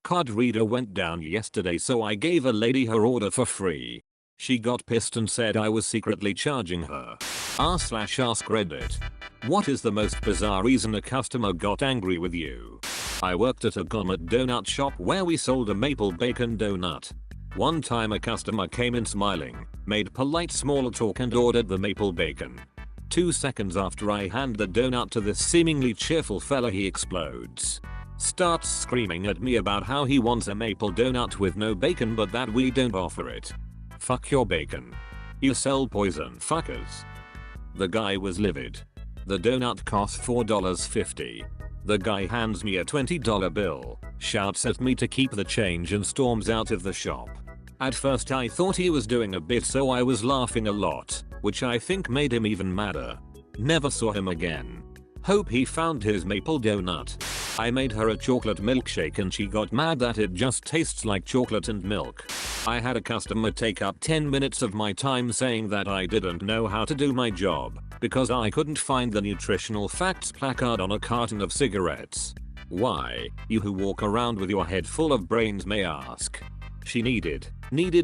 card reader went down yesterday, so I gave a lady her order for free. She got pissed and said I was secretly charging her. r/AskReddit. What is the most bizarre reason a customer got angry with you? I worked at a gourmet donut shop where we sold a maple bacon donut. One time a customer came in smiling, made polite small talk and ordered the maple bacon. 2 seconds after I hand the donut to this seemingly cheerful fella, he explodes. Starts screaming at me about how he wants a maple donut with no bacon but that we don't offer it. Fuck your bacon. You sell poison, fuckers. The guy was livid. The donut cost $4.50. The guy hands me a $20 bill, shouts at me to keep the change and storms out of the shop. At first I thought he was doing a bit, so I was laughing a lot, which I think made him even madder. Never saw him again. Hope he found his maple donut. I made her a chocolate milkshake and she got mad that it just tastes like chocolate and milk. I had a customer take up 10 minutes of my time saying that I didn't know how to do my job because I couldn't find the nutritional facts placard on a carton of cigarettes. Why, you who walk around with your head full of brains may ask. She needed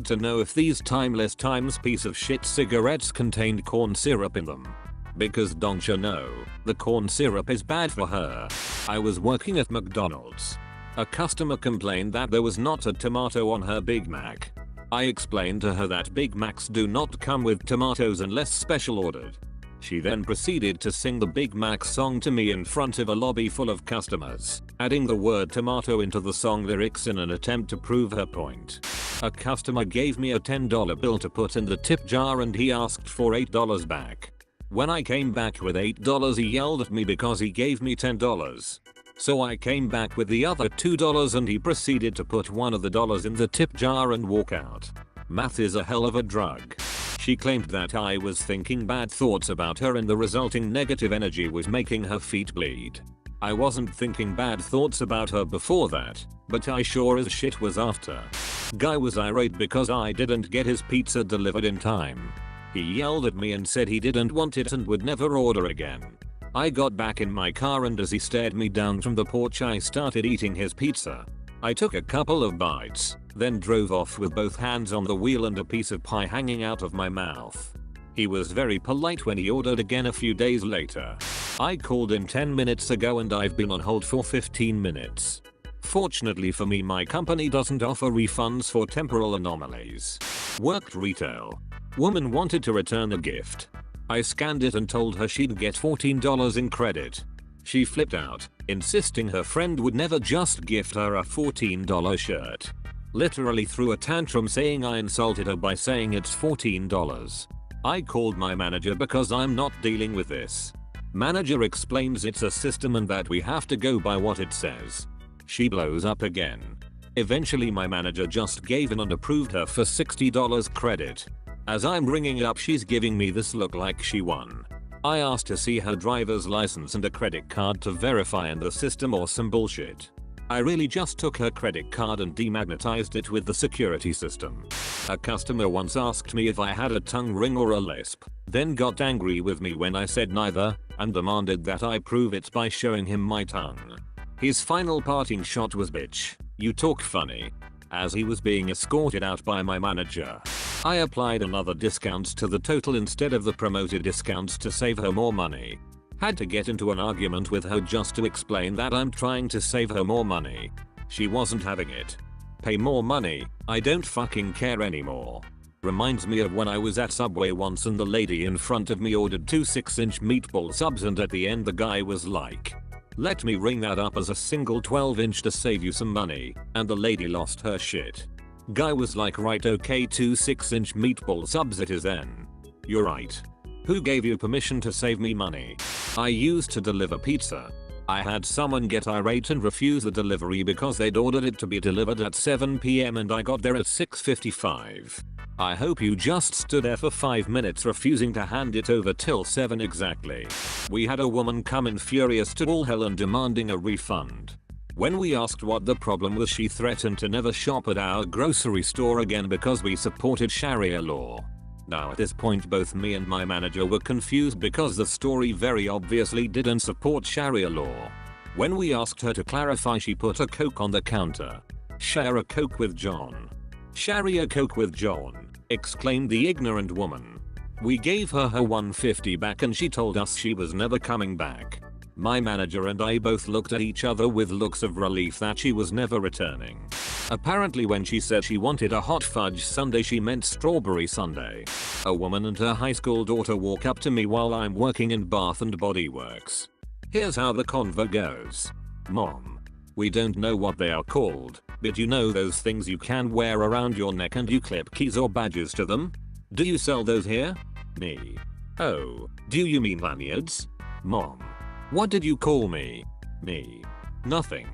to know if these timeless times piece of shit cigarettes contained corn syrup in them. Because don't you know, the corn syrup is bad for her. I was working at McDonald's. A customer complained that there was not a tomato on her Big Mac. I explained to her that Big Macs do not come with tomatoes unless special ordered. She then proceeded to sing the Big Mac song to me in front of a lobby full of customers, adding the word tomato into the song lyrics in an attempt to prove her point. A customer gave me a $10 bill to put in the tip jar and he asked for $8 back. When I came back with $8, he yelled at me because he gave me $10. So I came back with the other $2 and he proceeded to put one of the dollars in the tip jar and walk out. Math is a hell of a drug. She claimed that I was thinking bad thoughts about her and the resulting negative energy was making her feet bleed. I wasn't thinking bad thoughts about her before that, but I sure as shit was after. Guy was irate because I didn't get his pizza delivered in time. He yelled at me and said he didn't want it and would never order again. I got back in my car and as he stared me down from the porch I started eating his pizza. I took a couple of bites, then drove off with both hands on the wheel and a piece of pie hanging out of my mouth. He was very polite when he ordered again a few days later. I called in 10 minutes ago and I've been on hold for 15 minutes. Fortunately for me, my company doesn't offer refunds for temporal anomalies. Worked retail. Woman wanted to return a gift. I scanned it and told her she'd get $14 in credit. She flipped out, insisting her friend would never just gift her a $14 shirt. Literally threw a tantrum saying I insulted her by saying it's $14. I called my manager because I'm not dealing with this. Manager explains it's a system and that we have to go by what it says. She blows up again. Eventually my manager just gave in and approved her for $60 credit. As I'm ringing up, she's giving me this look like she won. I asked to see her driver's license and a credit card to verify in the system or some bullshit. I really just took her credit card and demagnetized it with the security system. A customer once asked me if I had a tongue ring or a lisp, then got angry with me when I said neither, and demanded that I prove it by showing him my tongue. His final parting shot was, "Bitch, you talk funny." As he was being escorted out by my manager, I applied another discount to the total instead of the promoted discounts to save her more money. Had to get into an argument with her just to explain that I'm trying to save her more money. She wasn't having it. Pay more money, I don't fucking care anymore. Reminds me of when I was at Subway once and the lady in front of me ordered 2 6-inch meatball subs and at the end the guy was like, "Let me ring that up as a single 12-inch to save you some money," and the lady lost her shit. Guy was like, "Right, okay, 2 6-inch meatball subs it is then." "You're right. Who gave you permission to save me money?" I used to deliver pizza. I had someone get irate and refuse the delivery because they'd ordered it to be delivered at 7 PM and I got there at 6:55. I hope you just stood there for 5 minutes refusing to hand it over till 7 exactly. We had a woman come in furious to all hell and demanding a refund. When we asked what the problem was, she threatened to never shop at our grocery store again because we supported Sharia law. Now at this point both me and my manager were confused because the story very obviously didn't support Sharia law. When we asked her to clarify, she put a Coke on the counter. Share a Coke with John. Share a Coke with John, exclaimed the ignorant woman. We gave her her $1.50 back and she told us she was never coming back. My manager and I both looked at each other with looks of relief that she was never returning. Apparently when she said she wanted a hot fudge sundae she meant strawberry sundae. A woman and her high school daughter walk up to me while I'm working in Bath and Body Works. Here's how the convo goes. Mom. We don't know what they are called, but you know those things you can wear around your neck and you clip keys or badges to them? Do you sell those here? Me. Oh, do you mean lanyards? Mom. What did you call me? Me. Nothing.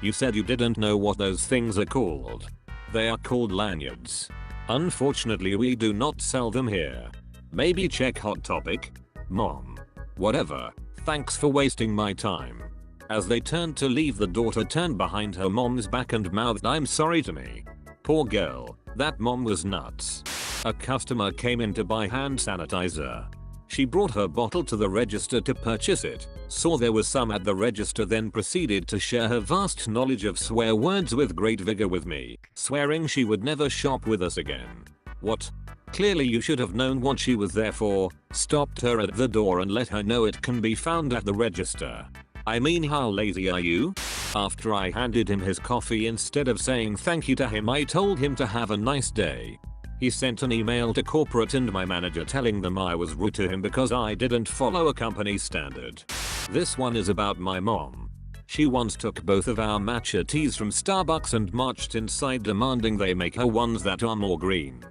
You said you didn't know what those things are called. They are called lanyards. Unfortunately we do not sell them here. Maybe check Hot Topic? Mom. Whatever. Thanks for wasting my time. As they turned to leave, the daughter turned behind her mom's back and mouthed, "I'm sorry" to me. Poor girl, that mom was nuts. A customer came in to buy hand sanitizer. She brought her bottle to the register to purchase it, saw there was some at the register, then proceeded to share her vast knowledge of swear words with great vigor with me, swearing she would never shop with us again. What? Clearly you should have known what she was there for, stopped her at the door and let her know it can be found at the register. I mean, how lazy are you? After I handed him his coffee, instead of saying thank you to him, I told him to have a nice day. He sent an email to corporate and my manager telling them I was rude to him because I didn't follow a company standard. This one is about my mom. She once took both of our matcha teas from Starbucks and marched inside demanding they make her ones that are more green.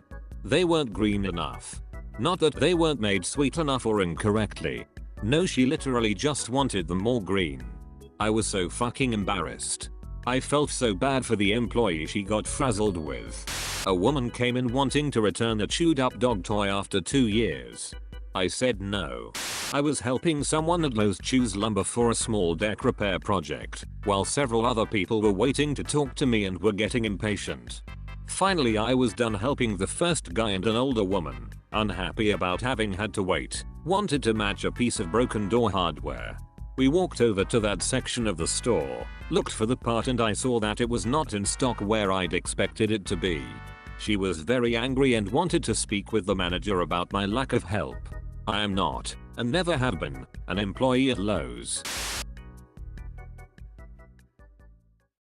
They weren't green enough. Not that they weren't made sweet enough or incorrectly. No, she literally just wanted them more green. I was so fucking embarrassed. I felt so bad for the employee she got frazzled with. A woman came in wanting to return a chewed up dog toy after 2 years. I said no. I was helping someone at Lowe's choose lumber for a small deck repair project, while several other people were waiting to talk to me and were getting impatient. Finally I was done helping the first guy, and an older woman, unhappy about having had to wait, wanted to match a piece of broken door hardware. We walked over to that section of the store, looked for the part, and I saw that it was not in stock where I'd expected it to be. She was very angry and wanted to speak with the manager about my lack of help. I am not, and never have been, an employee at Lowe's.